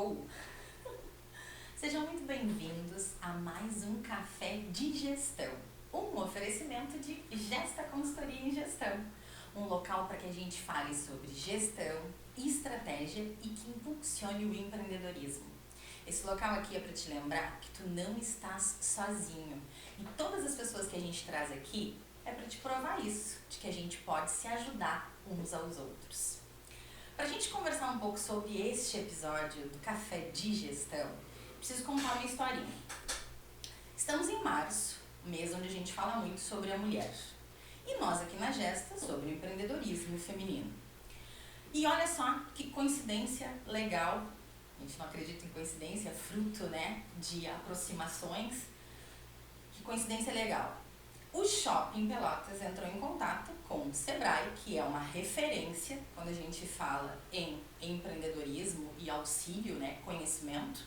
Gol! Sejam muito bem-vindos a mais um Café de Gestão, um oferecimento de Gesta Consultoria em Gestão, um local para que a gente fale sobre gestão, estratégia e que impulsione o empreendedorismo. Esse local aqui é para te lembrar que tu não estás sozinho e todas as pessoas que a gente traz aqui é para te provar isso, de que a gente pode se ajudar uns aos outros. Para a gente conversar um pouco sobre este episódio do Café de Gestão, preciso contar uma historinha. Estamos em março, mês onde a gente fala muito sobre a mulher. E nós aqui na Gesta sobre o empreendedorismo feminino. E olha só que coincidência legal, a gente não acredita em coincidência, é fruto, né, de aproximações. Que coincidência legal. O Shopping Pelotas entrou em contato com o Sebrae, que é uma referência quando a gente fala em empreendedorismo e auxílio, né, conhecimento,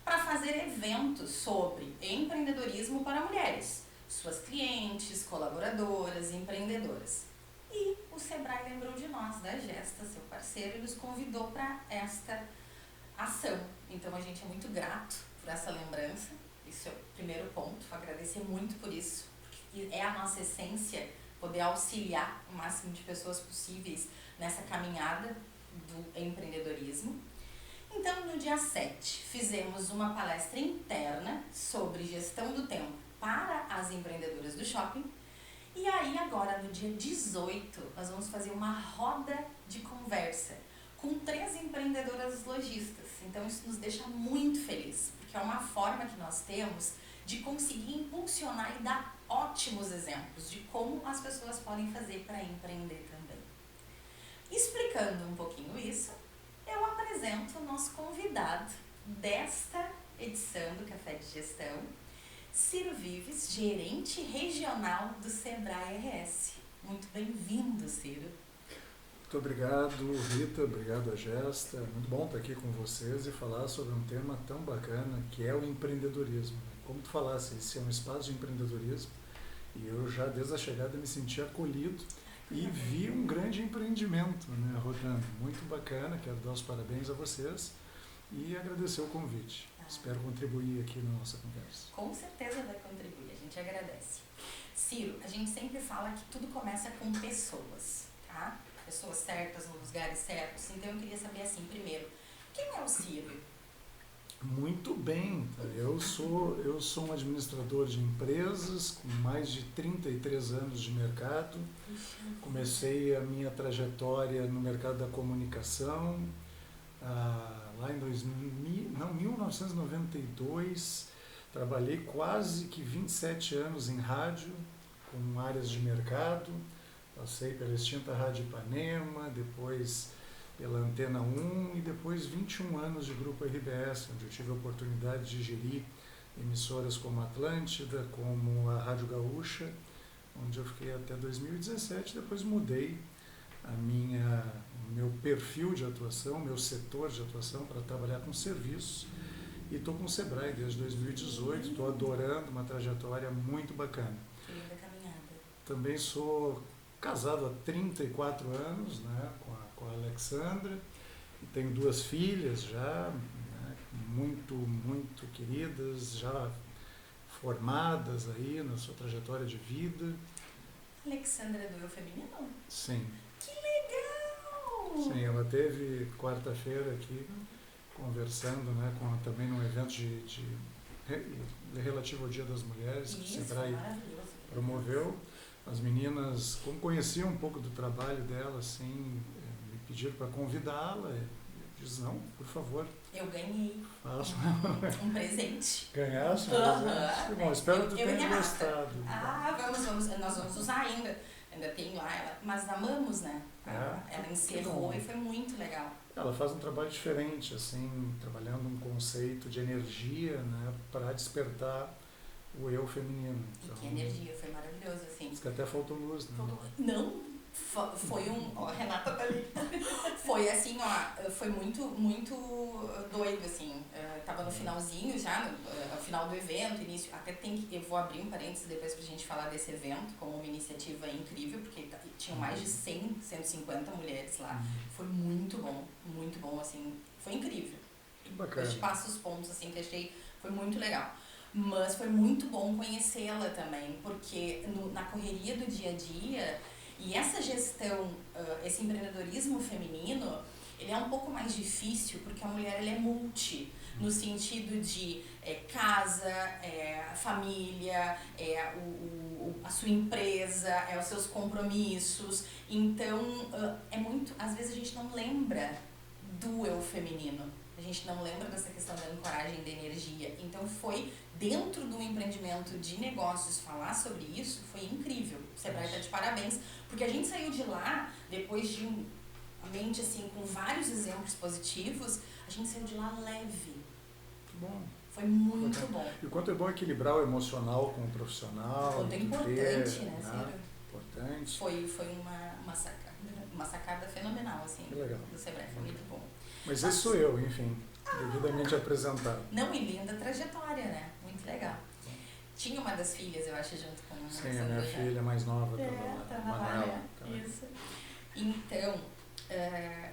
para fazer eventos sobre empreendedorismo para mulheres, suas clientes, colaboradoras, empreendedoras. E o Sebrae lembrou de nós, da Gesta, seu parceiro, e nos convidou para esta ação. Então a gente é muito grato por essa lembrança, isso é o primeiro ponto, agradecer muito por isso. É a nossa essência poder auxiliar o máximo de pessoas possíveis nessa caminhada do empreendedorismo. Então, no dia 7, fizemos uma palestra interna sobre gestão do tempo para as empreendedoras do shopping. E aí, agora, no dia 18, nós vamos fazer uma roda de conversa com 3 empreendedoras lojistas. Então, isso nos deixa muito felizes, porque é uma forma que nós temos de conseguir impulsionar e dar ótimos exemplos de como as pessoas podem fazer para empreender também. Explicando um pouquinho isso, eu apresento o nosso convidado desta edição do Café de Gestão, Ciro Vives, gerente regional do Sebrae RS. Muito bem-vindo, Ciro. Muito obrigado, Rita, obrigado a Gesta. Muito bom estar aqui com vocês e falar sobre um tema tão bacana que é o empreendedorismo. Como tu falasse, esse é um espaço de empreendedorismo e eu já desde a chegada me senti acolhido e vi um grande empreendimento, né, rodando. Muito bacana, quero dar os parabéns a vocês e agradecer o convite. Espero contribuir aqui na nossa conversa. Com certeza vai contribuir, a gente agradece. Ciro, a gente sempre fala que tudo começa com pessoas, tá? Pessoas certas, nos lugares certos. Então eu queria saber assim, primeiro, quem é o Ciro? Muito bem, eu sou um administrador de empresas com mais de 33 anos de mercado. Comecei a minha trajetória no mercado da comunicação lá em 1992. Trabalhei quase que 27 anos em rádio, com áreas de mercado. Passei pela extinta Rádio Ipanema, depois pela Antena 1 e depois 21 anos de Grupo RBS, onde eu tive a oportunidade de gerir emissoras como a Atlântida, como a Rádio Gaúcha, onde eu fiquei até 2017. Depois mudei o meu perfil de atuação, meu setor de atuação para trabalhar com serviços e estou com o Sebrae desde 2018, estou adorando, uma trajetória muito bacana. Que linda caminhada. Também sou casado há 34 anos, né, com a Alexandra, e tenho 2 filhas já, né, muito queridas, já formadas aí na sua trajetória de vida. Alexandra é do Eu Feminino? Sim. Que legal! Sim, ela teve quarta-feira aqui conversando, né, também num evento relativo ao Dia das Mulheres, que o Sebrae promoveu. As meninas, como conheciam um pouco do trabalho dela, assim, me pediram para convidá-la. Eu disse, não, por favor. Eu ganhei. Faça. Um presente. Ganhasse? Bom, espero que tu tenha gostado. Nós vamos usar ainda tem lá, mas amamos, né? Ela encerrou e foi muito legal. Ela faz um trabalho diferente, assim, trabalhando um conceito de energia, né, para despertar o eu feminino. Então, e que energia, foi maravilhoso, assim. Diz que até faltou luz, né? Não, foi ó, Renata tá ali. Foi assim, ó, foi muito doido, assim. Tava no finalzinho já, no final do evento, início, eu vou abrir um parênteses depois pra gente falar desse evento, como uma iniciativa incrível, porque tinham mais de 150 mulheres lá. Foi muito bom, assim, foi incrível. Que bacana. Eu te passo os pontos, assim, que achei, foi muito legal. Mas foi muito bom conhecê-la também, porque na correria do dia a dia, e essa gestão, esse empreendedorismo feminino, ele é um pouco mais difícil, porque a mulher ela é multi, no sentido de casa, família, a sua empresa, os seus compromissos. Então, é muito, às vezes a gente não lembra do eu feminino. A gente não lembra dessa questão da ancoragem da energia. Então, foi dentro do empreendimento de negócios falar sobre isso, foi incrível. O Sebrae está de parabéns, porque a gente saiu de lá, depois de a mente assim, com vários exemplos positivos, a gente saiu de lá leve. Bom. Foi muito bom. E o quanto é bom equilibrar o emocional com o profissional. O quanto é importante, né, Ciro? Importante. Foi uma sacada fenomenal, assim, do Sebrae, foi muito bom. Mas esse sou eu, enfim, devidamente apresentado. Não, e linda trajetória, né? Muito legal. Tinha uma das filhas, eu acho, junto com a Sim, a minha filha mais nova tava lá, né? Isso. Então,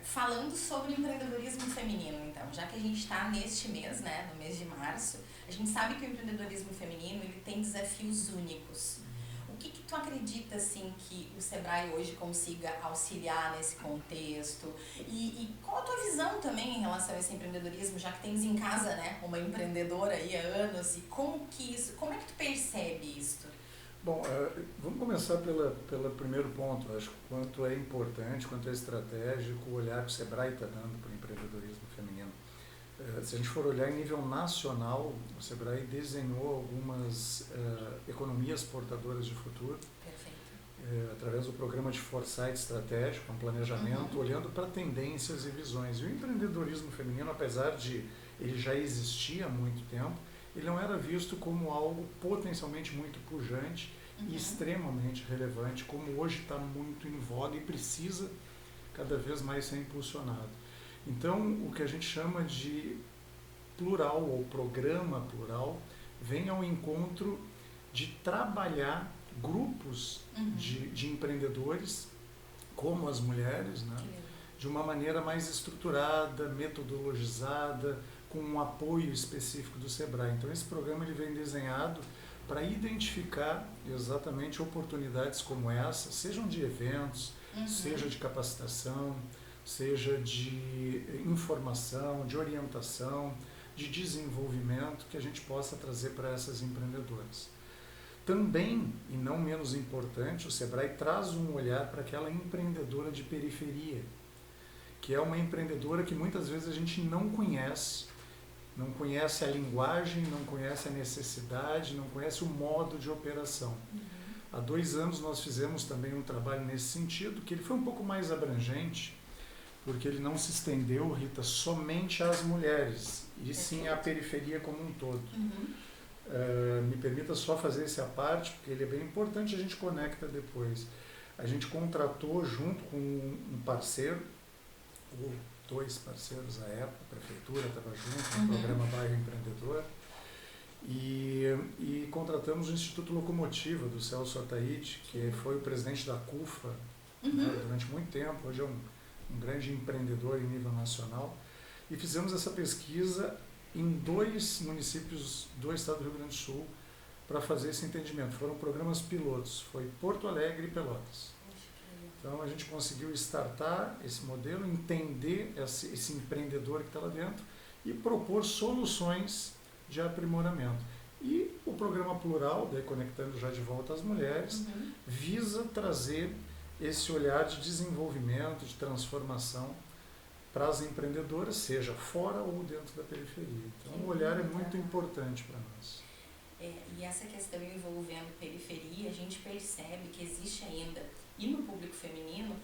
falando sobre o empreendedorismo feminino, então, já que a gente está neste mês, né, no mês de março, a gente sabe que o empreendedorismo feminino ele tem desafios únicos. O que tu acredita, assim, que o Sebrae hoje consiga auxiliar nesse contexto? E qual a tua visão também em relação a esse empreendedorismo, já que tens em casa, né, uma empreendedora aí há anos, e como é que tu percebe isso? Bom, vamos começar pelo primeiro ponto. Acho que quanto é importante, quanto é estratégico o olhar que o Sebrae está dando para o empreendedorismo feminino. Se a gente for olhar em nível nacional, o Sebrae desenhou algumas economias portadoras de futuro. Perfeito. Através do programa de foresight estratégico, um planejamento, olhando para tendências e visões. E o empreendedorismo feminino, apesar de ele já existir há muito tempo, ele não era visto como algo potencialmente muito pujante e extremamente relevante, como hoje está muito em voga e precisa cada vez mais ser impulsionado. Então, o que a gente chama de plural ou programa plural vem ao encontro de trabalhar grupos de empreendedores, como as mulheres, né, de uma maneira mais estruturada, metodologizada, com um apoio específico do Sebrae. Então, esse programa ele vem desenhado para identificar exatamente oportunidades como essa, sejam de eventos, seja de capacitação, seja de informação, de orientação, de desenvolvimento que a gente possa trazer para essas empreendedoras. Também, e não menos importante, o Sebrae traz um olhar para aquela empreendedora de periferia, que é uma empreendedora que muitas vezes a gente não conhece a linguagem, não conhece a necessidade, não conhece o modo de operação. Há 2 anos nós fizemos também um trabalho nesse sentido, que ele foi um pouco mais abrangente, porque ele não se estendeu, Rita, somente às mulheres, e sim à periferia como um todo. Me permita só fazer essa parte, porque ele é bem importante, a gente conecta depois. A gente contratou junto com um parceiro, ou 2 parceiros à época, a prefeitura estava junto, no programa Bairro Empreendedor, e contratamos o Instituto Locomotiva, do Celso Ataíde, que foi o presidente da CUFA durante muito tempo, hoje é um grande empreendedor em nível nacional, e fizemos essa pesquisa em 2 municípios do estado do Rio Grande do Sul para fazer esse entendimento. Foram programas pilotos, foi Porto Alegre e Pelotas. Então a gente conseguiu startar esse modelo, entender esse empreendedor que está lá dentro e propor soluções de aprimoramento. E o programa Plural, daí conectando já de volta as mulheres, visa trazer esse olhar de desenvolvimento, de transformação para as empreendedoras, seja fora ou dentro da periferia. Então o olhar é muito importante para nós. E essa questão envolvendo periferia, a gente percebe que existe ainda, e no público feminino,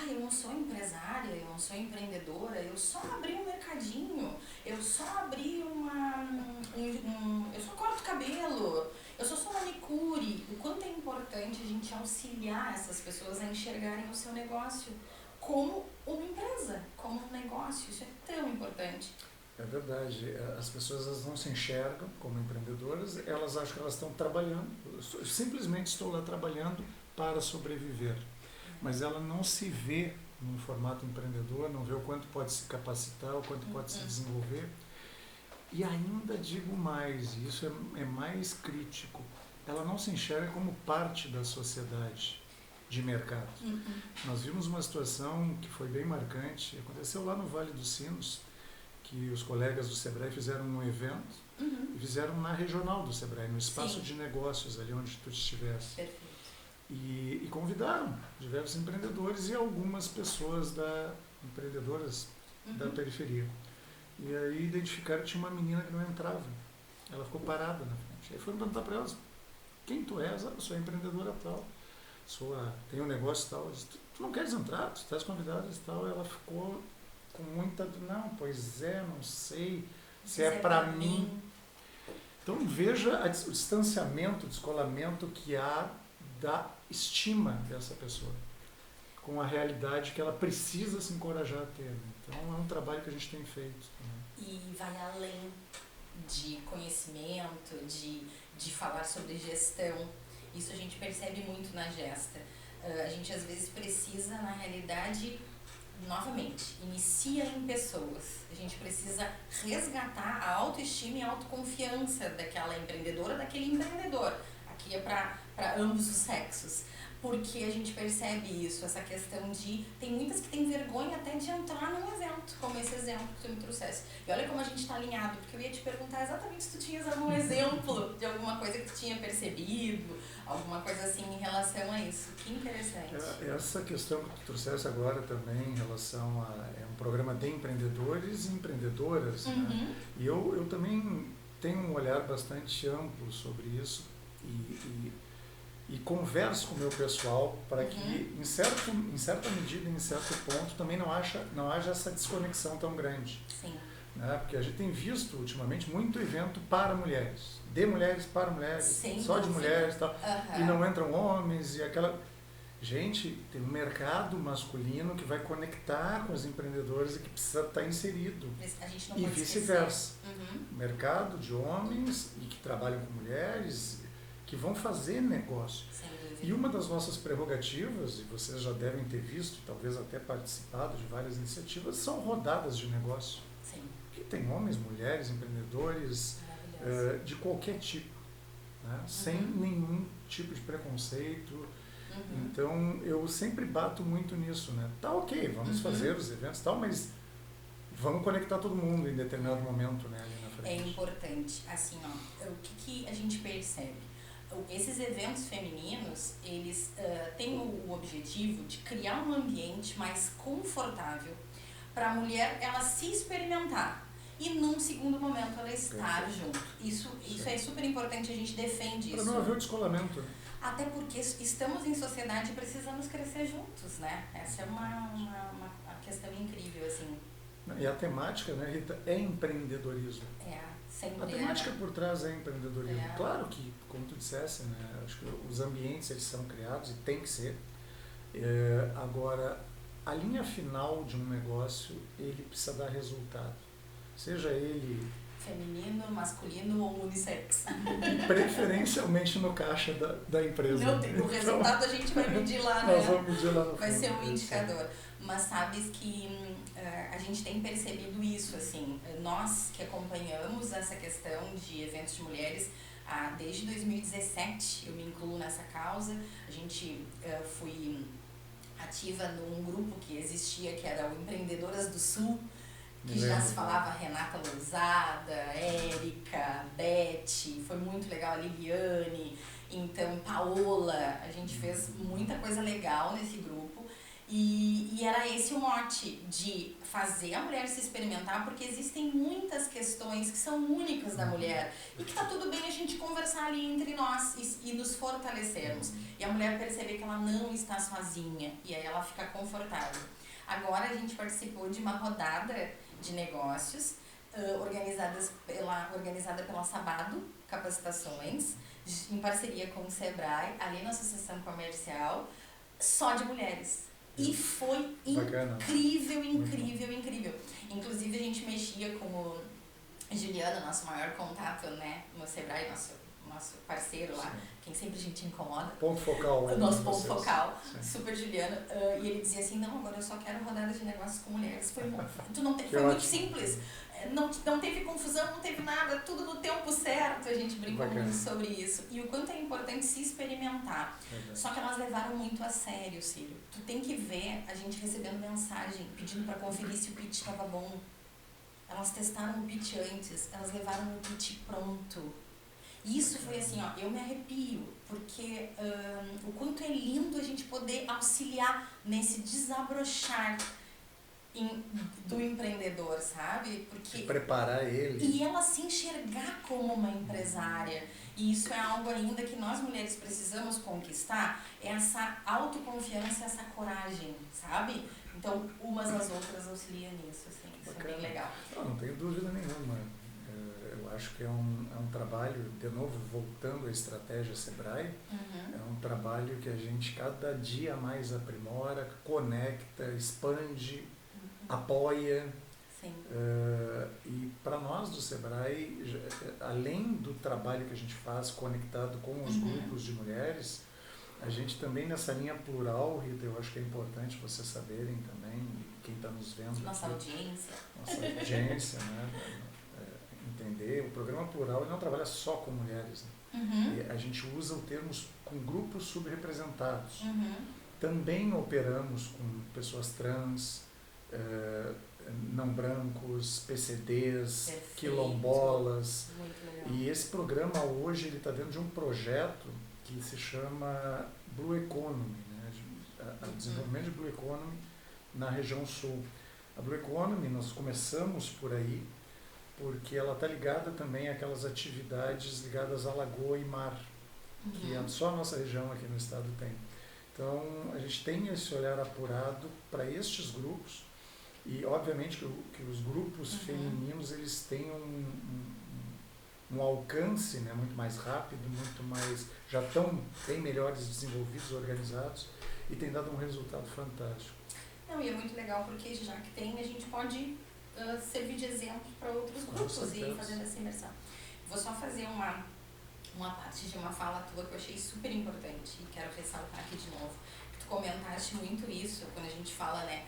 eu não sou empresária, eu não sou empreendedora, eu só abri um mercadinho, eu só abri eu só corto cabelo, eu só sou manicure. O quanto é importante a gente auxiliar essas pessoas a enxergarem o seu negócio como uma empresa, como um negócio. Isso é tão importante. É verdade. As pessoas elas não se enxergam como empreendedoras, elas acham que elas estão trabalhando, simplesmente estou lá trabalhando para sobreviver. Mas ela não se vê num formato empreendedor, não vê o quanto pode se capacitar, o quanto pode se desenvolver. E ainda digo mais, e isso é mais crítico, ela não se enxerga como parte da sociedade de mercado. Nós vimos uma situação que foi bem marcante, aconteceu lá no Vale dos Sinos, que os colegas do Sebrae fizeram um evento e fizeram na regional do Sebrae, no espaço Sim. de negócios, ali onde tu estivesse. Perfeito. E convidaram diversos empreendedores e algumas pessoas empreendedoras da periferia. E aí identificaram que tinha uma menina que não entrava. Ela ficou parada na frente. Aí foram perguntar para elas, quem tu és? Eu sou empreendedora tal. Tenho um negócio tal. Eu disse, tu não queres entrar? Tu estás convidada e tal. Ela ficou com muita... Não, pois é, não sei se é para mim. Então veja o distanciamento, o descolamento que há da estima dessa pessoa com a realidade que ela precisa se encorajar a ter. Né? Então é um trabalho que a gente tem feito. Né? E vai além de conhecimento, de falar sobre gestão. Isso a gente percebe muito na Gesta. A gente às vezes precisa, na realidade, novamente, inicia em pessoas. A gente precisa resgatar a autoestima e a autoconfiança daquela empreendedora, daquele empreendedor. Aqui é para ambos os sexos. Porque a gente percebe isso, essa questão de... Tem muitas que têm vergonha até de entrar num evento, como esse exemplo que tu me trouxesse. E olha como a gente está alinhado, porque eu ia te perguntar exatamente se tu tinhas algum exemplo de alguma coisa que tu tinha percebido, alguma coisa assim em relação a isso. Que interessante. Essa questão que tu trouxesse agora também em relação a... É um programa de empreendedores e empreendedoras, né? E eu também tenho um olhar bastante amplo sobre isso e converso com o meu pessoal para que, em certa medida, em certo ponto, também não haja essa desconexão tão grande. Sim. Né? Porque a gente tem visto, ultimamente, muito evento para mulheres. De mulheres para mulheres, Sem só dúvida. de mulheres e tal. E não entram homens e aquela... Gente, tem um mercado masculino que vai conectar com os empreendedores e que precisa estar inserido. A gente não E pode vice-versa. Mercado de homens e que trabalham com mulheres... que vão fazer negócio. E uma das nossas prerrogativas, e vocês já devem ter visto, talvez até participado de várias iniciativas, são rodadas de negócio. Sim. Que tem homens, mulheres, empreendedores, de qualquer tipo, né? Sem nenhum tipo de preconceito. Então, eu sempre bato muito nisso, né? Tá ok, vamos fazer os eventos e tal, mas vamos conectar todo mundo em determinado momento, né, ali na frente. É importante. Assim, ó, o que a gente percebe? Esses eventos femininos, eles têm o objetivo de criar um ambiente mais confortável para a mulher ela se experimentar e num segundo momento ela estar junto. Isso é super importante, a gente defende isso. Para não haver o descolamento. Até porque estamos em sociedade e precisamos crescer juntos, né? Essa é uma questão incrível, assim. E a temática, né, Rita, é empreendedorismo. Sempre. A temática por trás é empreendedorismo. Claro que, como tu dissesse, né, acho que os ambientes eles são criados e tem que ser. Agora, a linha final de um negócio, ele precisa dar resultado. Seja ele... feminino, masculino ou unissex. E preferencialmente no caixa da empresa. Não tem, o resultado a gente vai medir lá, né? Nós vamos medir lá no vai fundo. ser um indicador. Mas sabes que a gente tem percebido isso, assim, nós que acompanhamos essa questão de eventos de mulheres, desde 2017 eu me incluo nessa causa, a gente fui ativa num grupo que existia, que era o Empreendedoras do Sul, que já se falava Renata Lousada, Érica, Beth, foi muito legal, a Liliane, então Paola, a gente fez muita coisa legal nesse grupo. E era esse o mote, de fazer a mulher se experimentar, porque existem muitas questões que são únicas da mulher e que tá tudo bem a gente conversar ali entre nós e nos fortalecermos. E a mulher perceber que ela não está sozinha e aí ela fica confortável. Agora a gente participou de uma rodada de negócios organizada pela Sabado Capacitações, em parceria com o Sebrae, ali na Associação Comercial, só de mulheres. E foi incrível, incrível, incrível. Inclusive a gente mexia com o Juliano, nosso maior contato, né, no Sebrae, nosso parceiro lá, quem sempre a gente incomoda. Ponto focal. O nosso ponto focal, super Juliano. E ele dizia assim, não, agora eu só quero rodada de negócios com mulheres. Foi muito simples. não teve confusão, não teve nada, tudo no tempo certo, a gente brincou Bacana. muito sobre isso. E o quanto é importante se experimentar. Verdade. Só que elas levaram muito a sério, Cílio. Tu tem que ver a gente recebendo mensagem, pedindo pra conferir se o pitch estava bom. Elas testaram o pitch antes, elas levaram o pitch pronto. E isso foi assim, ó, eu me arrepio, porque o quanto é lindo a gente poder auxiliar nesse desabrochar do empreendedor, sabe? Porque Preparar ele. e ela se enxergar como uma empresária. E isso é algo ainda que nós mulheres precisamos conquistar, essa autoconfiança, essa coragem, sabe? Então, umas às outras auxiliam nisso, assim, isso é bem legal. Não tenho dúvida nenhuma. Eu acho que é um trabalho, de novo, voltando à estratégia Sebrae, é um trabalho que a gente cada dia mais aprimora, conecta, expande, apoia. Sim. E para nós do Sebrae, além do trabalho que a gente faz conectado com os grupos de mulheres, a gente também nessa linha plural, Rita, eu acho que é importante vocês saberem também, quem está nos vendo. Nossa aqui, audiência. Nossa audiência, né? Entender, o programa plural ele não trabalha só com mulheres. Né? A gente usa o termo com grupos subrepresentados. Também operamos com pessoas trans, não brancos, PCDs, Perfeito. Quilombolas. Muito legal. E esse programa hoje ele está dentro de um projeto que se chama Blue Economy, né? O desenvolvimento de Blue Economy na região sul. A Blue Economy nós começamos por aí porque ela está ligada também àquelas atividades ligadas à lagoa e mar, que só a nossa região aqui no estado tem. Então, a gente tem esse olhar apurado para estes grupos e, obviamente, que os grupos femininos eles têm um alcance, né, muito mais rápido, muito mais, já estão bem melhores desenvolvidos, organizados e tem dado um resultado fantástico. Não, e é muito legal porque já que tem, a gente pode servir de exemplo para outros grupos e ir fazendo essa imersão. Vou só fazer uma parte de uma fala tua que eu achei super importante e quero ressaltar aqui de novo. Tu comentaste muito isso quando a gente fala, né,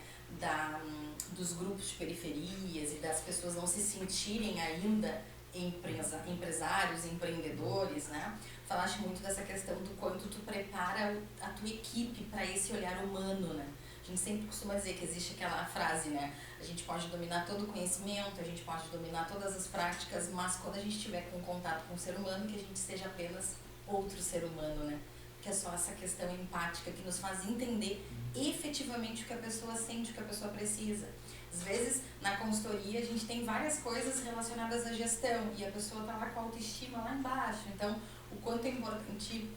dos grupos de periferias e das pessoas não se sentirem ainda empresários, empreendedores, né? Falaste muito dessa questão do quanto tu prepara a tua equipe para esse olhar humano, né? A gente sempre costuma dizer que existe aquela frase, né? A gente pode dominar todo o conhecimento, a gente pode dominar todas as práticas, mas quando a gente estiver com contato com o ser humano, que a gente seja apenas outro ser humano, né? Que é só essa questão empática que nos faz entender efetivamente o que a pessoa sente, o que a pessoa precisa. Às vezes, na consultoria, a gente tem várias coisas relacionadas à gestão e a pessoa está lá com a autoestima lá embaixo. Então, o quanto é importante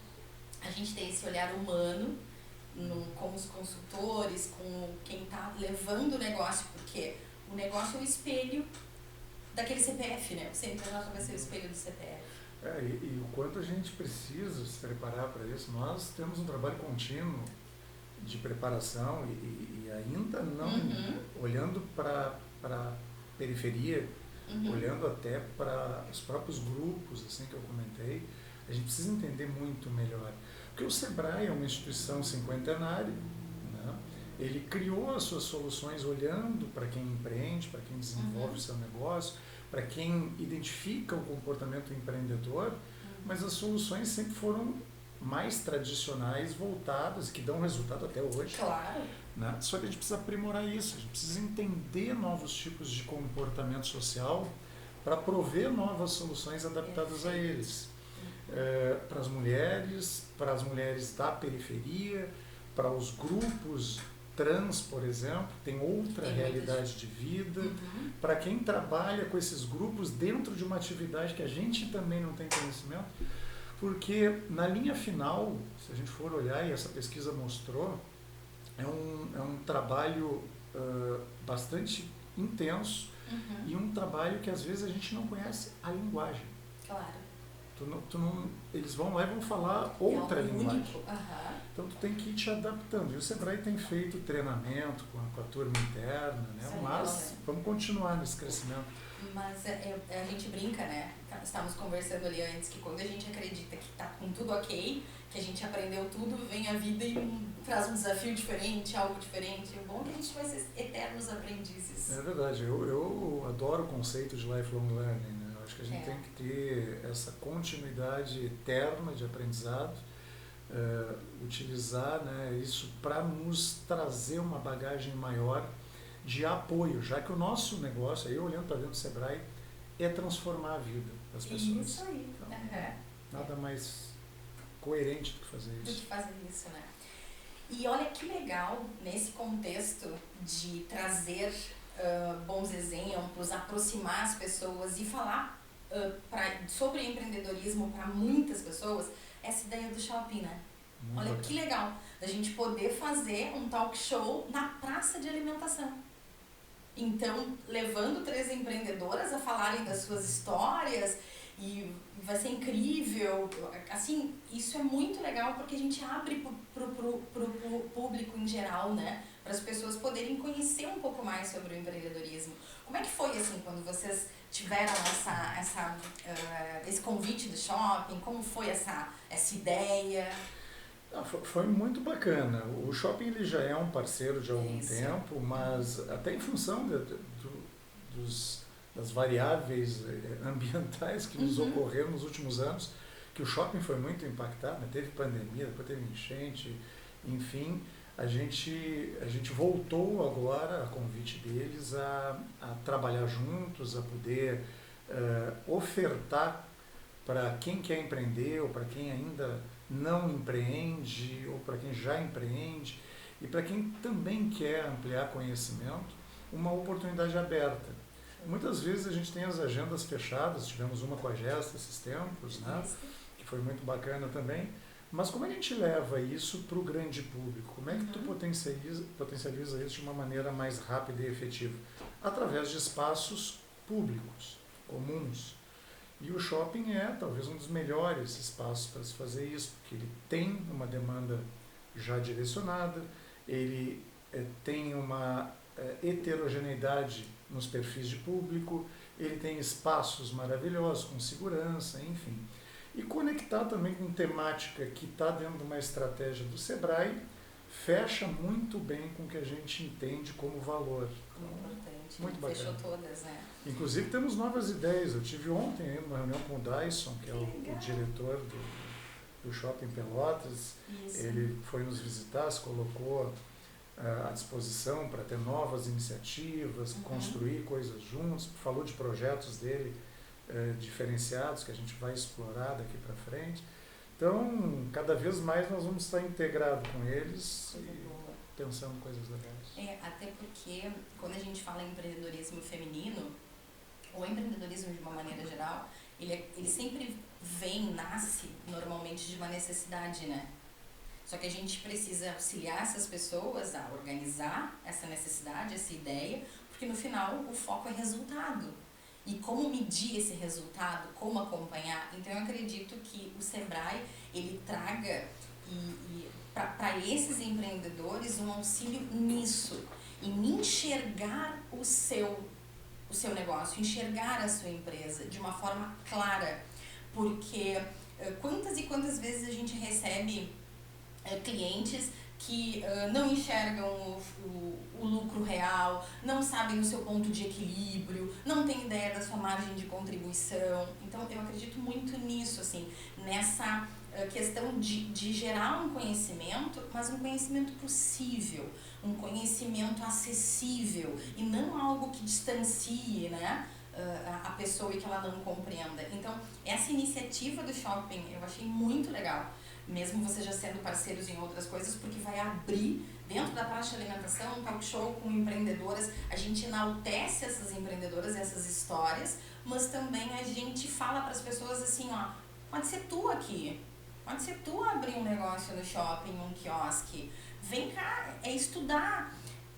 a gente ter esse olhar humano com os consultores, com quem está levando o negócio, porque o negócio é o espelho daquele CPF, né? O CNPJ vai ser o espelho do CPF. E o quanto a gente precisa se preparar para isso. Nós temos um trabalho contínuo de preparação e ainda não olhando para a periferia, olhando até para os próprios grupos, assim que eu comentei, a gente precisa entender muito melhor. Porque o Sebrae é uma instituição cinquentenária, né? Ele criou as suas soluções olhando para quem empreende, para quem desenvolve o seu negócio, para quem identifica o comportamento empreendedor, mas as soluções sempre foram mais tradicionais, voltadas, que dão resultado até hoje. Claro. Né? Só que a gente precisa aprimorar isso, a gente precisa entender novos tipos de comportamento social para prover novas soluções adaptadas a eles. Para as mulheres da periferia, para os grupos trans, por exemplo, tem outra realidade de vida. Para quem trabalha com esses grupos dentro de uma atividade que a gente também não tem conhecimento, porque na linha final, se a gente for olhar, e essa pesquisa mostrou, é um trabalho bastante intenso e um trabalho que às vezes a gente não conhece a linguagem. Claro. Eles vão lá e vão falar outra linguagem. Único. Uhum. Então tu tem que ir te adaptando. E o Sebrae tem feito treinamento com a turma interna, né? Mas vamos continuar nesse crescimento. Mas a gente brinca, né? Estávamos conversando ali antes que quando a gente acredita que está com tudo ok, que a gente aprendeu tudo, vem a vida e traz um desafio diferente, algo diferente. O bom é que a gente vai ser eternos aprendizes. É verdade. Eu adoro o conceito de lifelong learning, né? Eu acho que a gente tem que ter essa continuidade eterna de aprendizado, utilizar, né, isso para nos trazer uma bagagem maior de apoio, já que o nosso negócio, aí olhando para dentro do Sebrae, é transformar a vida das pessoas. Isso aí. Então, nada mais coerente do que fazer isso. Do que fazer isso, né? E olha que legal, nesse contexto de trazer bons exemplos, aproximar as pessoas e falar sobre empreendedorismo para muitas pessoas, essa ideia do shopping, né? Muito olha bacana. Que legal, a gente poder fazer um talk show na praça de alimentação. Então, levando 3 empreendedoras a falarem das suas histórias, e vai ser incrível. Assim, isso é muito legal porque a gente abre pro público em geral, né? Para as pessoas poderem conhecer um pouco mais sobre o empreendedorismo. Como é que foi, assim, quando vocês tiveram esse convite do shopping? Como foi essa ideia? Foi muito bacana. O shopping ele já é um parceiro de algum tempo, mas até em função das variáveis ambientais que nos ocorreram nos últimos anos, que o shopping foi muito impactado, né? Teve pandemia, depois teve enchente, enfim, a gente voltou agora, a convite deles, a trabalhar juntos, a poder ofertar para quem quer empreender ou para quem ainda não empreende ou para quem já empreende e para quem também quer ampliar conhecimento, uma oportunidade aberta. Muitas vezes a gente tem as agendas fechadas, tivemos uma com a Gesta esses tempos, né, que foi muito bacana também, mas como a gente leva isso para o grande público? Como é que tu potencializa isso de uma maneira mais rápida e efetiva? Através de espaços públicos, comuns. E o shopping é talvez um dos melhores espaços para se fazer isso, porque ele tem uma demanda já direcionada, ele tem uma heterogeneidade nos perfis de público, ele tem espaços maravilhosos com segurança, enfim. E conectar também com temática que está dentro de uma estratégia do Sebrae, fecha muito bem com o que a gente entende como valor. Importante, muito bacana. Fechou todas, né? Inclusive temos novas ideias. Eu tive ontem uma reunião com o Dyson, que é o diretor do Shopping Pelotas. Isso. Ele foi nos visitar, se colocou à disposição para ter novas iniciativas, construir coisas juntos, falou de projetos dele diferenciados que a gente vai explorar daqui para frente. Então, cada vez mais nós vamos estar integrados com eles e pensando coisas legais. Até porque quando a gente fala em empreendedorismo feminino, ou empreendedorismo de uma maneira geral, ele sempre nasce normalmente de uma necessidade, né? Só que a gente precisa auxiliar essas pessoas a organizar essa necessidade, essa ideia, porque no final o foco é resultado. E como medir esse resultado, como acompanhar. Então eu acredito que o Sebrae, ele traga para esses empreendedores um auxílio nisso, em enxergar o seu negócio, enxergar a sua empresa de uma forma clara. Porque quantas e quantas vezes a gente recebe clientes que não enxergam o lucro real, não sabem o seu ponto de equilíbrio, não têm ideia da sua margem de contribuição. Então, eu acredito muito nisso, assim, nessa questão de gerar um conhecimento, mas um conhecimento possível, um conhecimento acessível e não algo que distancie, né, a pessoa e que ela não compreenda. Então, essa iniciativa do shopping eu achei muito legal. Mesmo você já sendo parceiros em outras coisas, porque vai abrir dentro da praça de alimentação um talk show com empreendedoras. A gente enaltece essas empreendedoras, essas histórias, mas também a gente fala para as pessoas assim, ó, pode ser tu aqui, pode ser tu abrir um negócio no shopping, um quiosque, vem cá, é estudar.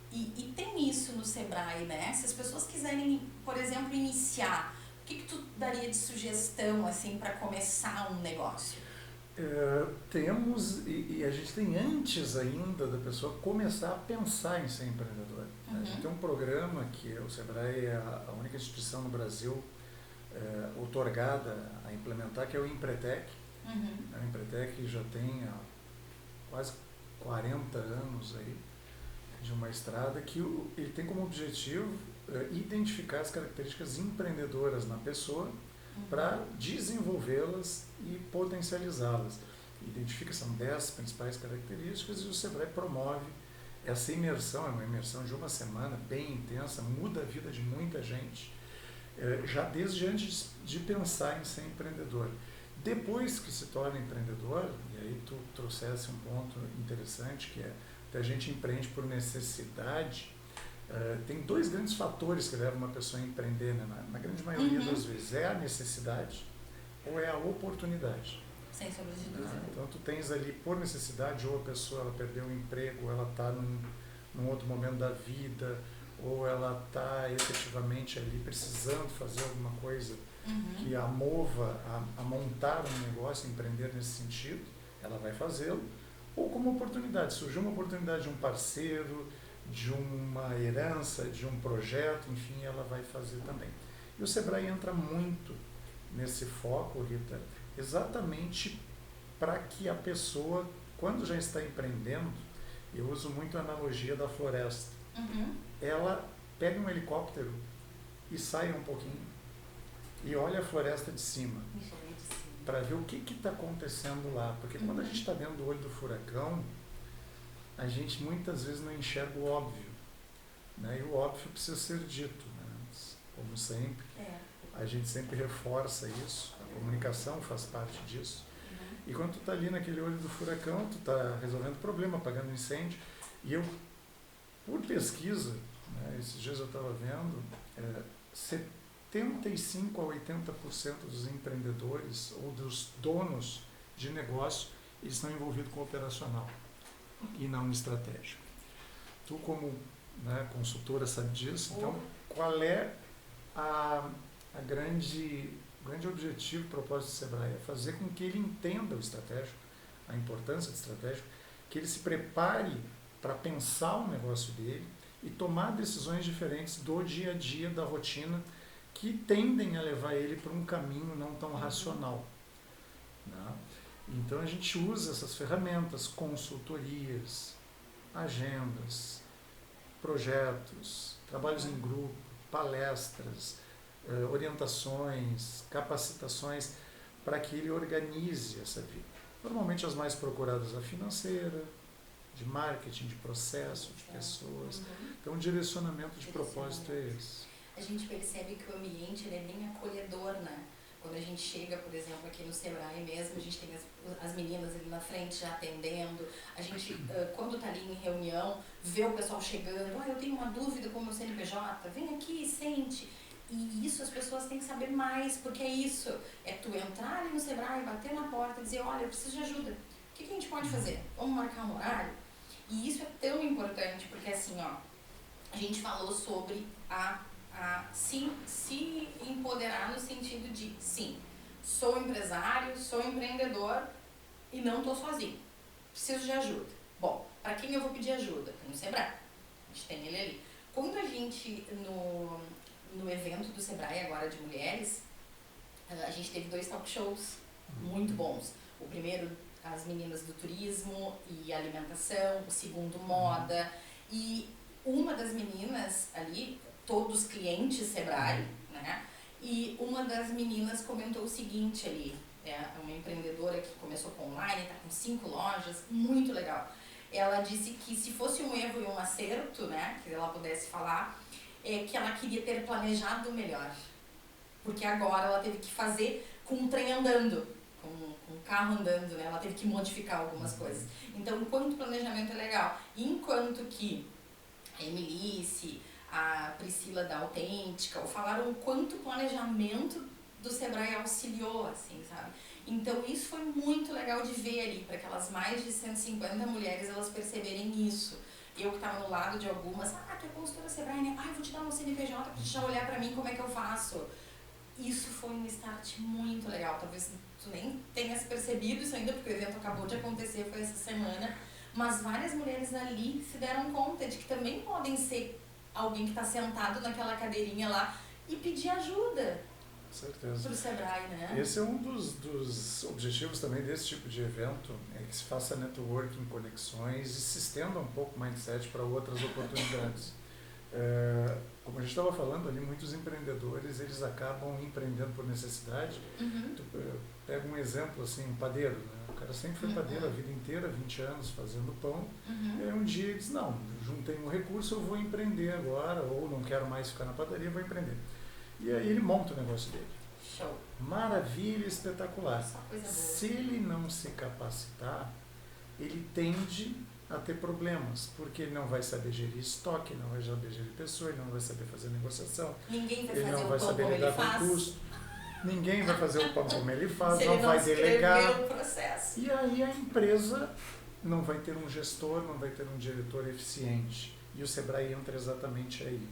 E tem isso no Sebrae, né? Se as pessoas quiserem, por exemplo, iniciar que tu daria de sugestão, assim, para começar um negócio? Temos, e a gente tem antes ainda da pessoa começar a pensar em ser empreendedor. A gente tem um programa que o Sebrae é a única instituição no Brasil outorgada a implementar, que é o Empretec. O Empretec já tem quase 40 anos aí de uma estrada que ele tem como objetivo identificar as características empreendedoras na pessoa para desenvolvê-las e potencializá-las. Identifica, são 10 principais características e o Sebrae promove essa imersão, é uma imersão de uma semana, bem intensa, muda a vida de muita gente, já desde antes de pensar em ser empreendedor. Depois que se torna empreendedor, e aí tu trouxesse um ponto interessante, que é que a gente empreende por necessidade. Tem dois grandes fatores que levam uma pessoa a empreender, né? Na grande maioria das vezes, é a necessidade ou é a oportunidade. Sem sombra de dúvida. Então tu tens ali por necessidade, ou a pessoa ela perdeu o emprego, ou ela está num outro momento da vida, ou ela está efetivamente ali precisando fazer alguma coisa que a mova a montar um negócio, empreender nesse sentido, ela vai fazê-lo. Ou como oportunidade, surgiu uma oportunidade de um parceiro, de uma herança, de um projeto, enfim, ela vai fazer também. E o Sebrae entra muito nesse foco, Rita, exatamente para que a pessoa, quando já está empreendendo, eu uso muito a analogia da floresta, ela pega um helicóptero e sai um pouquinho e olha a floresta de cima para ver o que está acontecendo lá, porque quando a gente está dentro do olho do furacão, a gente muitas vezes não enxerga o óbvio, né? E o óbvio precisa ser dito, né? Como sempre, a gente sempre reforça isso, a comunicação faz parte disso. E quando tu está ali naquele olho do furacão, tu está resolvendo problema, apagando incêndio, e eu, por pesquisa, né, esses dias eu estava vendo, 75% a 80% dos empreendedores ou dos donos de negócio, eles estão envolvidos com o operacional e não no estratégico. Tu, como, né, consultora, sabe disso. Então, qual é o grande objetivo, propósito do Sebrae? É fazer com que ele entenda o estratégico, a importância do estratégico, que ele se prepare para pensar o negócio dele e tomar decisões diferentes do dia a dia, da rotina, que tendem a levar ele para um caminho não tão racional, né? Então a gente usa essas ferramentas, consultorias, agendas, projetos, trabalhos em grupo, palestras, orientações, capacitações, para que ele organize essa vida. Normalmente as mais procuradas a financeira, de marketing, de processo, de pessoas. Então o direcionamento de propósito é esse. A gente percebe que o ambiente ele é bem acolhedor, né? Quando a gente chega, por exemplo, aqui no Sebrae mesmo, a gente tem as meninas ali na frente já atendendo, a gente, quando está ali em reunião, vê o pessoal chegando, eu tenho uma dúvida com o meu CNPJ, vem aqui, sente. E isso as pessoas têm que saber mais, porque é isso, é tu entrar ali no Sebrae, bater na porta e dizer, olha, eu preciso de ajuda, o que a gente pode fazer? Vamos marcar um horário? E isso é tão importante, porque assim, ó, a gente falou sobre se empoderar no sentido de, sim, sou empresário, sou empreendedor e não estou sozinho, preciso de ajuda. Bom, para quem eu vou pedir ajuda? No Sebrae, a gente tem ele ali. Quando a gente, no evento do Sebrae agora de mulheres, a gente teve 2 talk shows muito bons. O primeiro, as meninas do turismo e alimentação, o segundo, moda, e uma das meninas ali, todos clientes Sebrae, né? E uma das meninas comentou o seguinte ali, uma empreendedora que começou com online, está com 5 lojas, muito legal. Ela disse que se fosse um erro e um acerto, né, que ela pudesse falar, que ela queria ter planejado melhor. Porque agora ela teve que fazer com o trem andando, com o carro andando, né? Ela teve que modificar algumas coisas. Então, enquanto o planejamento é legal, enquanto que a Emilice, a Priscila da Autêntica, falaram o quanto o planejamento do Sebrae auxiliou, assim, sabe? Então, isso foi muito legal de ver ali, para aquelas mais de 150 mulheres, elas perceberem isso. Eu que estava no lado de algumas, tu é consultora Sebrae, né? Eu vou te dar meu CNPJ para te já olhar para mim como é que eu faço. isso foi um start muito legal. Talvez tu nem tenha se percebido isso ainda, porque o evento acabou de acontecer, foi essa semana. Mas várias mulheres ali se deram conta de que também podem ser alguém que está sentado naquela cadeirinha lá e pedir ajuda. Com certeza. Pro Sebrae, né? Esse é um dos objetivos também desse tipo de evento, é que se faça networking, conexões e se estenda um pouco o mindset para outras oportunidades. Como a gente estava falando ali, muitos empreendedores, eles acabam empreendendo por necessidade. Tu pega um exemplo assim, um padeiro, né? O cara sempre foi padeiro a vida inteira, 20 anos fazendo pão, e aí um dia ele diz, não, juntei um recurso, eu vou empreender agora, ou não quero mais ficar na padaria, vou empreender. E aí ele monta o negócio dele. Show. Maravilha, espetacular. Só coisa boa. Se ele não se capacitar, ele tende a ter problemas, porque ele não vai saber gerir estoque, não vai saber gerir pessoa, ele não vai saber fazer negociação, Ninguém vai ele fazer não o vai pão saber como ele lidar com faz. custo, ninguém vai fazer o pão como ele faz, Se não ele vai delegar. escreveu o processo. E aí a empresa não vai ter um gestor, não vai ter um diretor eficiente. E o Sebrae entra exatamente aí.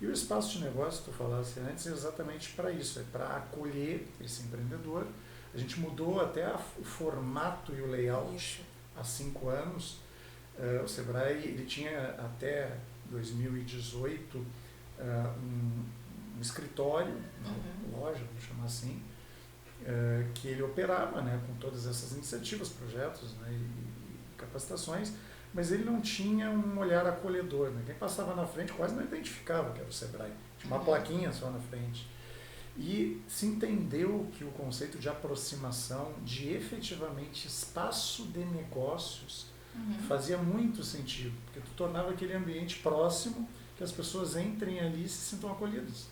E o espaço de negócio, que tu falasse antes, é exatamente para isso, é para acolher esse empreendedor. A gente mudou até o formato e o layout Isso. há 5 anos. O Sebrae ele tinha até 2018 um escritório, uma loja, vamos chamar assim, que ele operava, né, com todas essas iniciativas, projetos, né, e capacitações, mas ele não tinha um olhar acolhedor. Né? Quem passava na frente quase não identificava que era o Sebrae. Tinha uma plaquinha só na frente. E se entendeu que o conceito de aproximação, de efetivamente espaço de negócios, fazia muito sentido, porque tu tornava aquele ambiente próximo, que as pessoas entrem ali e se sintam acolhidas,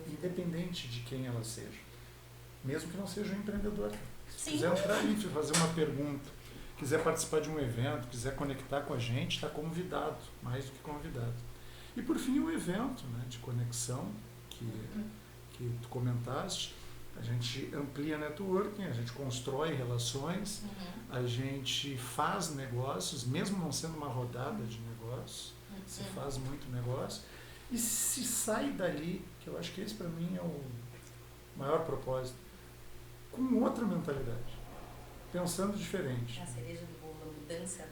independente de quem elas sejam, mesmo que não seja um empreendedor. Se quiser entrar ali e fazer uma pergunta, quiser participar de um evento, quiser conectar com a gente, está convidado, mais do que convidado. E por fim o evento, né, de conexão que tu comentaste, a gente amplia networking, a gente constrói relações, a gente faz negócios, mesmo não sendo uma rodada de negócios, se faz muito negócio, e se sai dali, que eu acho que esse para mim é o maior propósito, com outra mentalidade, pensando diferente. A cereja do bolo, a mudança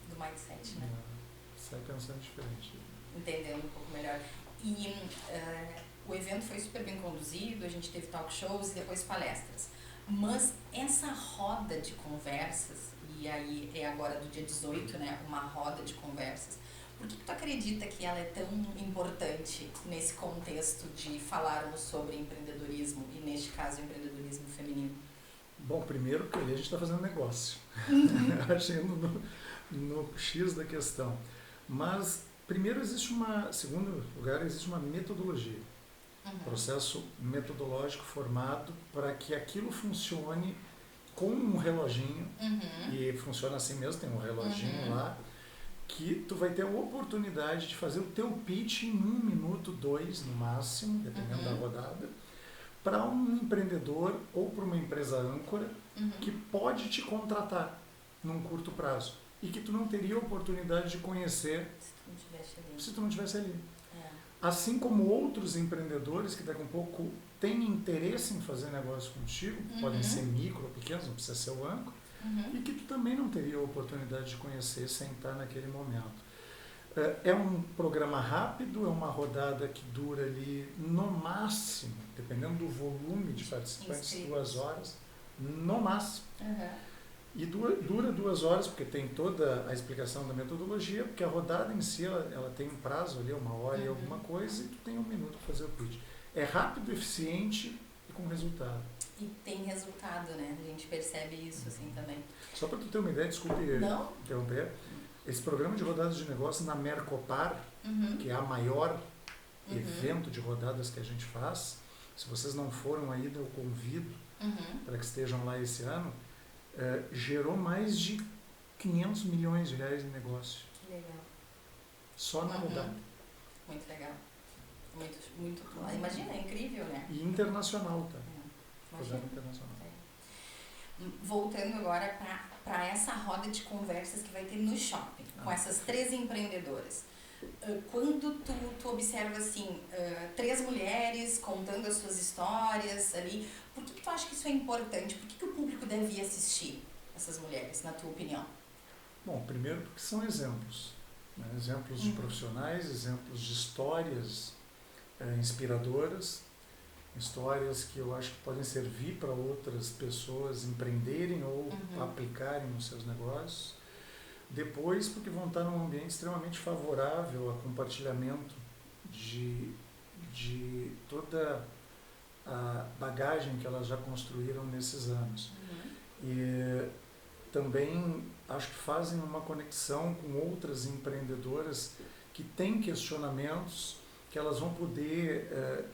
do mindset, né? Sai pensando diferente. Entendendo um pouco melhor. E o evento foi super bem conduzido, a gente teve talk shows e depois palestras. Mas essa roda de conversas, e aí é agora do dia 18, né, uma roda de conversas, por que tu acredita que ela é tão importante nesse contexto de falarmos sobre empreendedorismo, e neste caso empreendedorismo feminino? Bom, primeiro porque ali a gente está fazendo negócio, agindo no X da questão. Mas, primeiro segundo lugar, existe uma metodologia. Processo metodológico formado para que aquilo funcione com um reloginho, e funciona assim mesmo, tem um reloginho lá, que tu vai ter a oportunidade de fazer o teu pitch em 1 minuto, 2 no máximo, dependendo da rodada, para um empreendedor ou para uma empresa âncora que pode te contratar num curto prazo e que tu não teria oportunidade de conhecer se tu não estivesse ali. Assim como outros empreendedores que daqui a um pouco têm interesse em fazer negócio contigo, podem ser micro ou pequenos, não precisa ser o âncora, e que tu também não teria a oportunidade de conhecer sem estar naquele momento. É um programa rápido, é uma rodada que dura ali no máximo, dependendo do volume de participantes, 2 horas, no máximo. E dura 2 horas, porque tem toda a explicação da metodologia, porque a rodada em si, ela tem um prazo ali, 1 hora e alguma coisa, e tu tem 1 minuto para fazer o pitch. É rápido, eficiente e com resultado. E tem resultado, né? A gente percebe isso assim também. Só para tu ter uma ideia, desculpe interromper, esse programa de rodadas de negócio na Mercopar, que é a maior evento de rodadas que a gente faz, se vocês não foram ainda, eu convido para que estejam lá esse ano, gerou mais de 500 milhões de reais em negócio. Que legal. Só na rodada. Muito legal. Muito. Imagina, é incrível, né? E internacional, tá? Imagina. Internacional. Voltando agora para essa roda de conversas que vai ter no shopping, com essas 3 empreendedoras. Quando tu observa assim, 3 mulheres contando as suas histórias ali, por que tu acha que isso é importante? Por que o público deve ir assistir essas mulheres, na tua opinião? Bom, primeiro porque são exemplos, né? Exemplos de profissionais, exemplos de histórias inspiradoras, histórias que eu acho que podem servir para outras pessoas empreenderem ou aplicarem nos seus negócios. Depois, porque vão estar num ambiente extremamente favorável a compartilhamento de toda a bagagem que elas já construíram nesses anos. E também acho que fazem uma conexão com outras empreendedoras que têm questionamentos que elas vão poder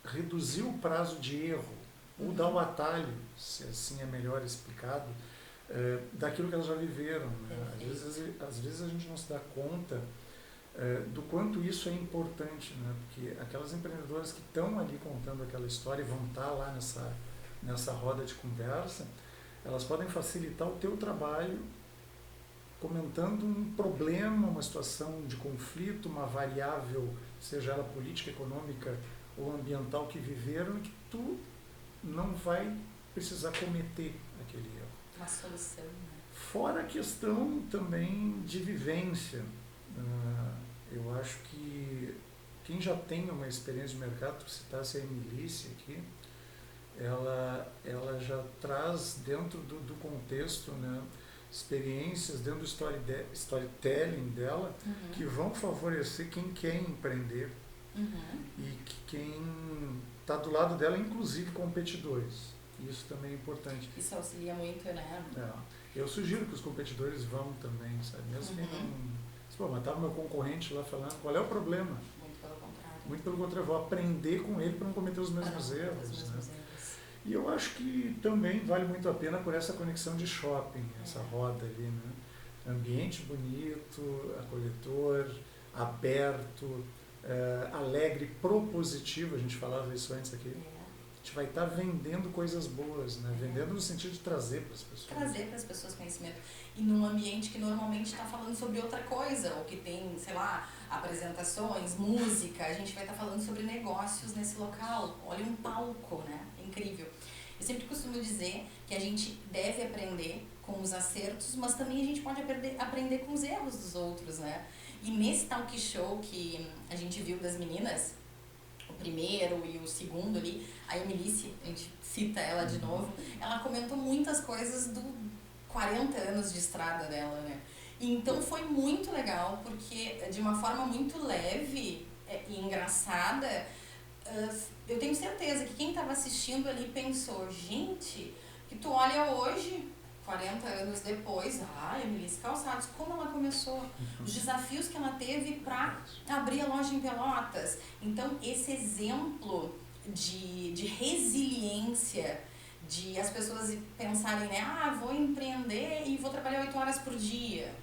reduzir o prazo de erro ou dar o atalho, se assim é melhor explicado, daquilo que elas já viveram. Né? Às vezes a gente não se dá conta do quanto isso é importante, né? Porque aquelas empreendedoras que estão ali contando aquela história e vão estar lá nessa roda de conversa, elas podem facilitar o teu trabalho comentando um problema, uma situação de conflito, uma variável, seja ela política, econômica ou ambiental que viveram e que tu não vai precisar cometer aquele erro. Uma solução, né? Fora a questão também de vivência. Eu acho que quem já tem uma experiência de mercado, tu citasse a Emilice aqui, ela já traz dentro do contexto, né, experiências dentro do storytelling dela que vão favorecer quem quer empreender e que quem está do lado dela, inclusive competidores. Isso também é importante. Isso auxilia muito, né? Eu sugiro que os competidores vão também, sabe? Mesmo quem não... Pô, mas estava meu concorrente lá falando, qual é o problema? Muito pelo contrário. Muito pelo contrário, eu vou aprender com ele para não cometer os mesmos erros. Né? E eu acho que também vale muito a pena por essa conexão de shopping, essa roda ali, né? Ambiente bonito, acolhedor, aberto, alegre, propositivo, a gente falava isso antes aqui. A gente vai estar vendendo coisas boas, né? Vendendo no sentido de trazer para as pessoas. Trazer para as pessoas conhecimento. E num ambiente que normalmente está falando sobre outra coisa, ou que tem, sei lá, apresentações, música, a gente vai estar falando sobre negócios nesse local. Olha um palco, né? É incrível. Eu sempre costumo dizer que a gente deve aprender com os acertos, mas também a gente pode aprender com os erros dos outros, né? E nesse talk show que a gente viu das meninas, o primeiro e o segundo ali, a Emilice, a gente cita ela de novo, ela comentou muitas coisas do 40 anos de estrada dela, né? E então foi muito legal, porque de uma forma muito leve e engraçada, eu tenho certeza que quem estava assistindo ali pensou, gente, que tu olha hoje, 40 anos depois, Emilice Calçados, como ela começou, os desafios que ela teve para abrir a loja em Pelotas. Então, esse exemplo de resiliência, de as pessoas pensarem, né, vou empreender e vou trabalhar 8 horas por dia.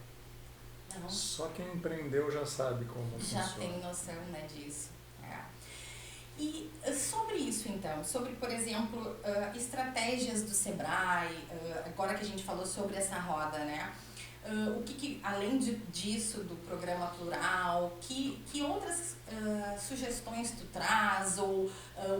Não. Só quem empreendeu já sabe como funciona. Já tem noção, né, disso. E sobre isso, então, sobre, por exemplo, estratégias do Sebrae, agora que a gente falou sobre essa roda, né? O que além disso, do programa plural, que outras sugestões tu traz? Ou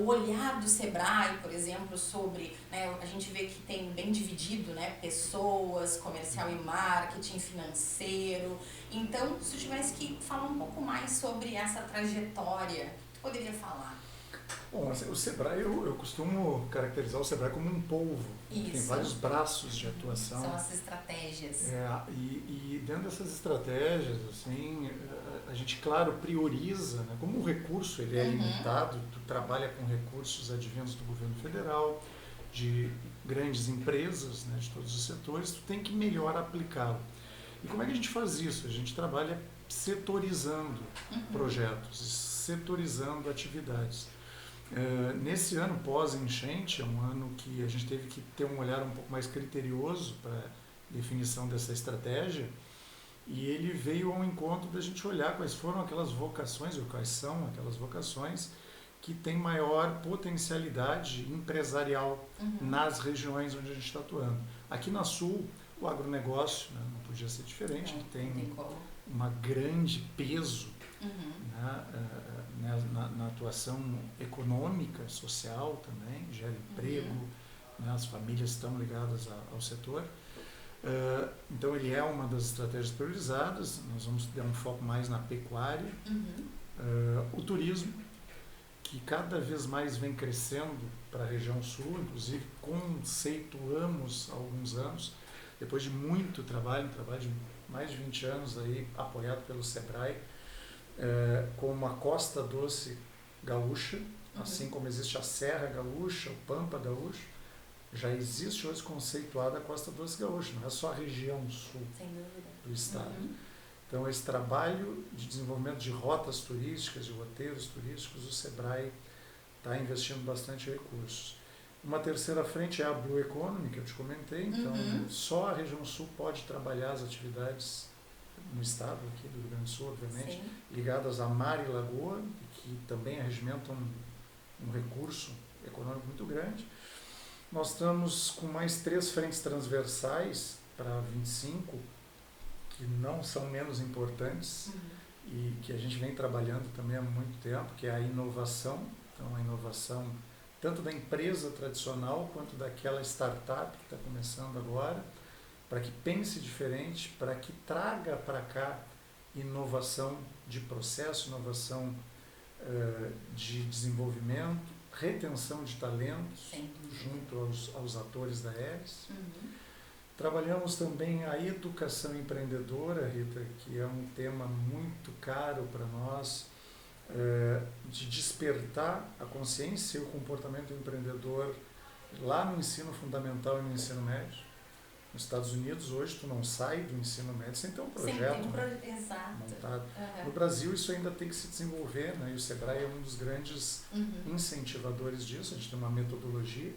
o olhar do Sebrae, por exemplo, sobre, né, a gente vê que tem bem dividido, né, pessoas, comercial e marketing, financeiro. Então, se tu tivesse que falar um pouco mais sobre essa trajetória, tu poderia falar? Bom, o Sebrae, eu costumo caracterizar o Sebrae como um polvo. Isso. Tem vários braços de atuação. São as estratégias. E dentro dessas estratégias, assim, a gente, claro, prioriza, né? Como o recurso ele é limitado, tu trabalha com recursos advindos do governo federal, de grandes empresas, né, de todos os setores, tu tem que melhor aplicá-lo. E como é que a gente faz isso? A gente trabalha setorizando projetos, setorizando atividades. Nesse ano pós-enchente, é um ano que a gente teve que ter um olhar um pouco mais criterioso para a definição dessa estratégia, e ele veio ao encontro da gente olhar quais foram aquelas vocações, ou quais são aquelas vocações que têm maior potencialidade empresarial nas regiões onde a gente está atuando. Aqui na Sul, o agronegócio, né, não podia ser diferente, tem uma grande peso, Uhum. né, na atuação econômica, social também, gera emprego, né, as famílias estão ligadas ao setor. Então ele é uma das estratégias priorizadas, nós vamos dar um foco mais na pecuária, o turismo, que cada vez mais vem crescendo para a região sul, inclusive conceituamos há alguns anos, depois de muito trabalho, um trabalho de mais de 20 anos aí, apoiado pelo SEBRAE, como a Costa Doce Gaúcha, assim como existe a Serra Gaúcha, o Pampa Gaúcho, já existe hoje conceituada a Costa Doce Gaúcha, não é só a região sul do estado. Então, esse trabalho de desenvolvimento de rotas turísticas, de roteiros turísticos, o SEBRAE está investindo bastante recursos. Uma terceira frente é a Blue Economy, que eu te comentei. Então, só a região sul pode trabalhar as atividades no estado aqui do Rio Grande do Sul, obviamente, ligadas a mar e lagoa, que também arregimentam um recurso econômico muito grande. Nós estamos com mais 3 frentes transversais para 25, que não são menos importantes e que a gente vem trabalhando também há muito tempo, que é a inovação. Então, a inovação tanto da empresa tradicional quanto daquela startup que está começando agora, para que pense diferente, para que traga para cá inovação de processo, inovação de desenvolvimento, retenção de talentos junto aos atores da Elis. Trabalhamos também a educação empreendedora, Rita, que é um tema muito caro para nós, de despertar a consciência e o comportamento empreendedor lá no ensino fundamental e no ensino médio. Nos Estados Unidos, hoje, tu não sai do ensino médio sem ter um projeto montado. No Brasil, isso ainda tem que se desenvolver, né? E o SEBRAE é um dos grandes incentivadores disso, a gente tem uma metodologia.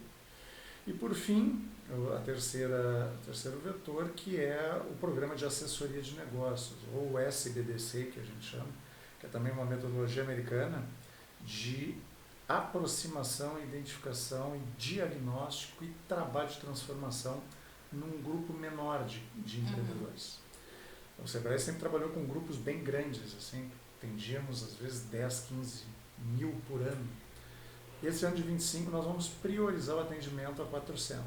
E, por fim, o terceiro vetor, que é o Programa de Assessoria de Negócios, ou o SBDC, que a gente chama, que é também uma metodologia americana de aproximação, identificação e diagnóstico e trabalho de transformação num grupo menor de empreendedores. O SEBRAE sempre trabalhou com grupos bem grandes, assim, atendíamos às vezes 10, 15 mil por ano. Esse ano de 25 nós vamos priorizar o atendimento a 400.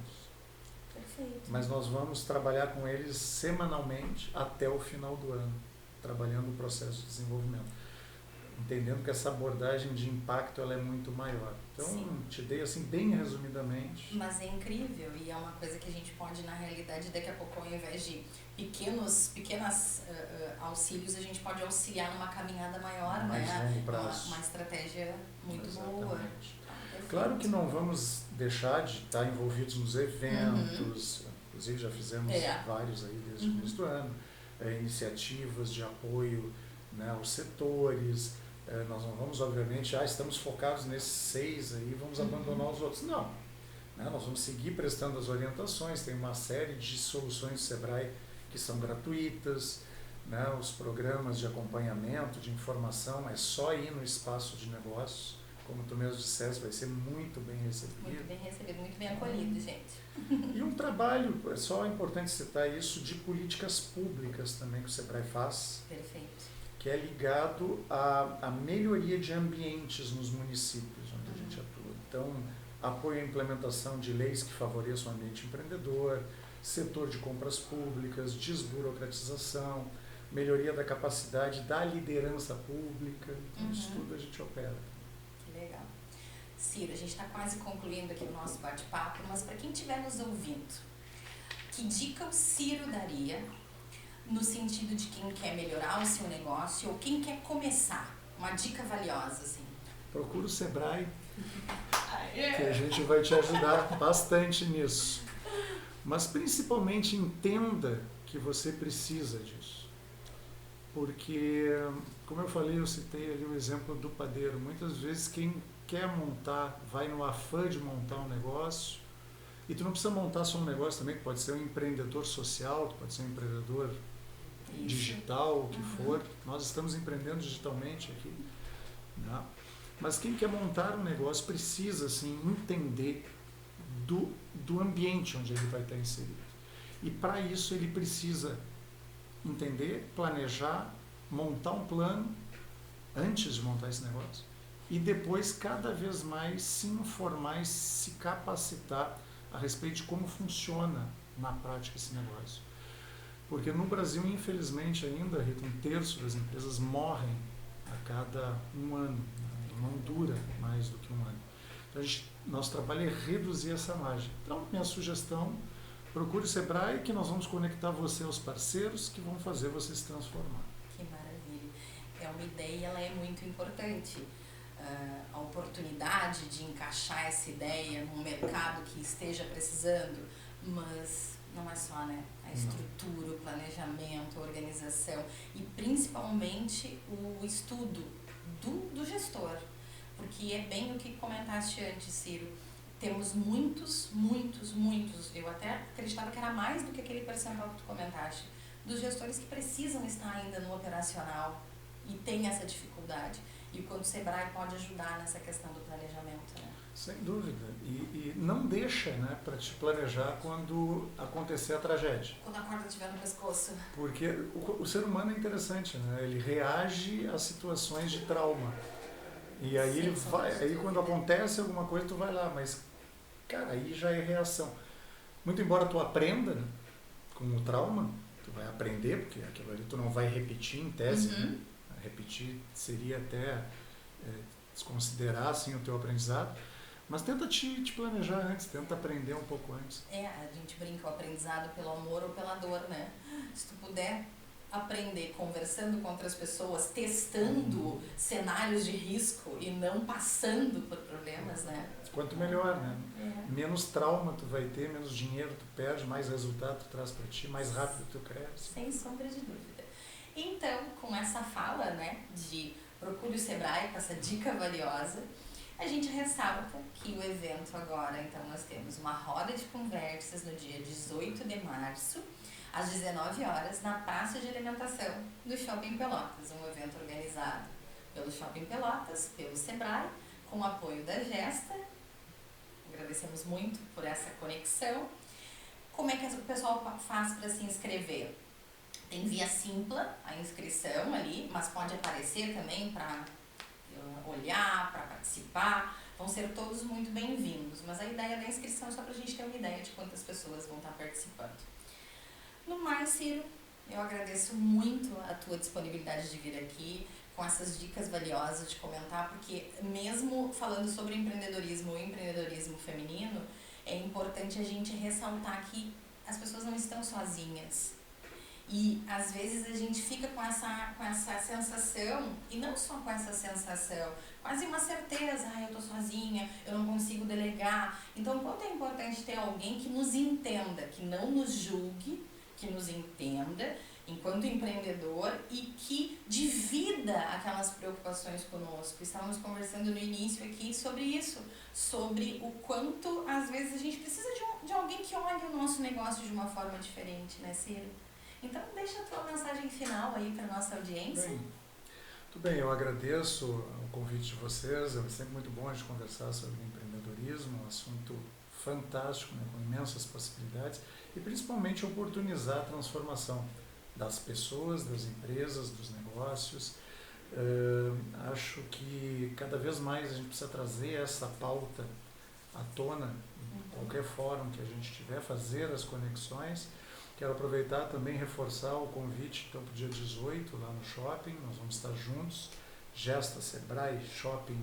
Perfeito. Mas nós vamos trabalhar com eles semanalmente até o final do ano, trabalhando o processo de desenvolvimento. Entendendo que essa abordagem de impacto ela é muito maior. Então, te dei assim bem resumidamente. Mas é incrível e é uma coisa que a gente pode, na realidade, daqui a pouco, ao invés de pequenos auxílios, a gente pode auxiliar numa caminhada maior, mais né? longo prazo. Uma estratégia muito boa. Claro que não vamos deixar de estar envolvidos nos eventos, inclusive já fizemos vários aí desde o início do ano, iniciativas de apoio, né, aos setores. Nós não vamos, obviamente, estamos focados nesses 6 aí, vamos abandonar os outros. Não. Né, nós vamos seguir prestando as orientações, tem uma série de soluções do SEBRAE que são gratuitas, né, os programas de acompanhamento, de informação, é só ir no espaço de negócios, como tu mesmo disseste, vai ser muito bem recebido. Muito bem recebido, muito bem acolhido, gente. E um trabalho, é só importante citar isso, de políticas públicas também que o SEBRAE faz. Perfeito. Que é ligado à melhoria de ambientes nos municípios onde a gente atua. Então, apoio à implementação de leis que favoreçam o ambiente empreendedor, setor de compras públicas, desburocratização, melhoria da capacidade da liderança pública, então, isso tudo a gente opera. Que legal. Ciro, a gente está quase concluindo aqui o nosso bate-papo, mas para quem estiver nos ouvindo, que dica o Ciro daria no sentido de quem quer melhorar o seu negócio ou quem quer começar? Uma dica valiosa, assim. Procura o SEBRAE, que a gente vai te ajudar bastante nisso. Mas principalmente entenda que você precisa disso. Porque, como eu falei, eu citei ali o exemplo do padeiro. Muitas vezes quem quer montar, vai no afã de montar um negócio, e tu não precisa montar só um negócio também, que pode ser um empreendedor social, que pode ser um empreendedor digital, o que for. Nós estamos empreendendo digitalmente aqui. Né? Mas quem quer montar um negócio precisa assim, entender do ambiente onde ele vai estar inserido. E para isso ele precisa entender, planejar, montar um plano antes de montar esse negócio e depois cada vez mais se informar e se capacitar a respeito de como funciona na prática esse negócio. Porque no Brasil, infelizmente ainda, Rita, 1/3 das empresas morrem a cada um ano, né? Não dura mais do que um ano. Então, nosso trabalho é reduzir essa margem. Então, minha sugestão, procure o Sebrae, que nós vamos conectar você aos parceiros que vão fazer você se transformar. Que maravilha. É uma ideia e ela é muito importante. A oportunidade de encaixar essa ideia num mercado que esteja precisando, mas não é só, né? A estrutura, o planejamento, a organização e principalmente o estudo do gestor. Porque é bem o que comentaste antes, Ciro. Temos muitos, eu até acreditava que era mais do que aquele percentual que tu comentaste, dos gestores que precisam estar ainda no operacional e tem essa dificuldade. E o quanto o Sebrae pode ajudar nessa questão do planejamento, né? Sem dúvida. E não deixa, né, para te planejar quando acontecer a tragédia. Quando a corda estiver no pescoço. Porque o ser humano é interessante, né? Ele reage a situações de trauma. E aí ele vai, aí quando acontece alguma coisa, tu vai lá, mas, cara, aí já é reação. Muito embora tu aprenda, né, com o trauma, tu vai aprender, porque aquilo ali tu não vai repetir em tese, né? Repetir seria até desconsiderar assim, o teu aprendizado, mas tenta te planejar antes, tenta aprender um pouco antes. A gente brinca o aprendizado pelo amor ou pela dor, né? Se tu puder aprender conversando com outras pessoas, testando cenários de risco e não passando por problemas, né? Quanto melhor, né? Menos trauma tu vai ter, menos dinheiro tu perde, mais resultado tu traz para ti, mais rápido tu cresce. Sem sombra de dúvida. Então, com essa fala, né, de procure o Sebrae, com essa dica valiosa, a gente ressalta que o evento agora, então nós temos uma roda de conversas no dia 18 de março, às 19 horas, na Praça de Alimentação do Shopping Pelotas, um evento organizado pelo Shopping Pelotas, pelo Sebrae, com o apoio da Gesta. Agradecemos muito por essa conexão. Como é que o pessoal faz para se inscrever? Tem via Simpla a inscrição ali, mas pode aparecer também para olhar, para participar. Vão ser todos muito bem-vindos, mas a ideia da inscrição é só para a gente ter uma ideia de quantas pessoas vão estar participando. No mais, Ciro, eu agradeço muito a tua disponibilidade de vir aqui com essas dicas valiosas de comentar, porque mesmo falando sobre empreendedorismo e empreendedorismo feminino, é importante a gente ressaltar que as pessoas não estão sozinhas. E às vezes a gente fica com essa sensação, e não só com essa sensação, quase uma certeza, eu tô sozinha, eu não consigo delegar. Então, quanto é importante ter alguém que nos entenda, que não nos julgue, que nos entenda enquanto empreendedor e que divida aquelas preocupações conosco. Estávamos conversando no início aqui sobre isso, sobre o quanto às vezes a gente precisa de alguém que olhe o nosso negócio de uma forma diferente, né, Ciro? Então, deixa a tua mensagem final aí para a nossa audiência. Tudo bem, eu agradeço o convite de vocês, é sempre muito bom a gente conversar sobre empreendedorismo, um assunto fantástico, né, com imensas possibilidades, e principalmente oportunizar a transformação das pessoas, das empresas, dos negócios. Acho que cada vez mais a gente precisa trazer essa pauta à tona, em qualquer fórum que a gente tiver, fazer as conexões. Quero aproveitar também e reforçar o convite então, para o dia 18, lá no shopping, nós vamos estar juntos, Gesta, Sebrae, Shopping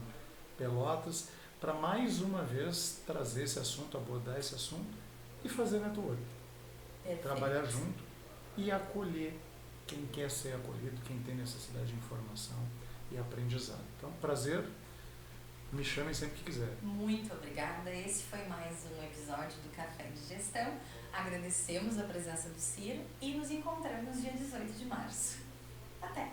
Pelotas, para mais uma vez trazer esse assunto, abordar esse assunto e fazer network. Perfeito. Trabalhar junto e acolher quem quer ser acolhido, quem tem necessidade de informação e aprendizado. Então, prazer, me chamem sempre que quiserem. Muito obrigada. Esse foi mais um episódio do Café de Gestão. Agradecemos a presença do Ciro e nos encontramos dia 18 de março. Até!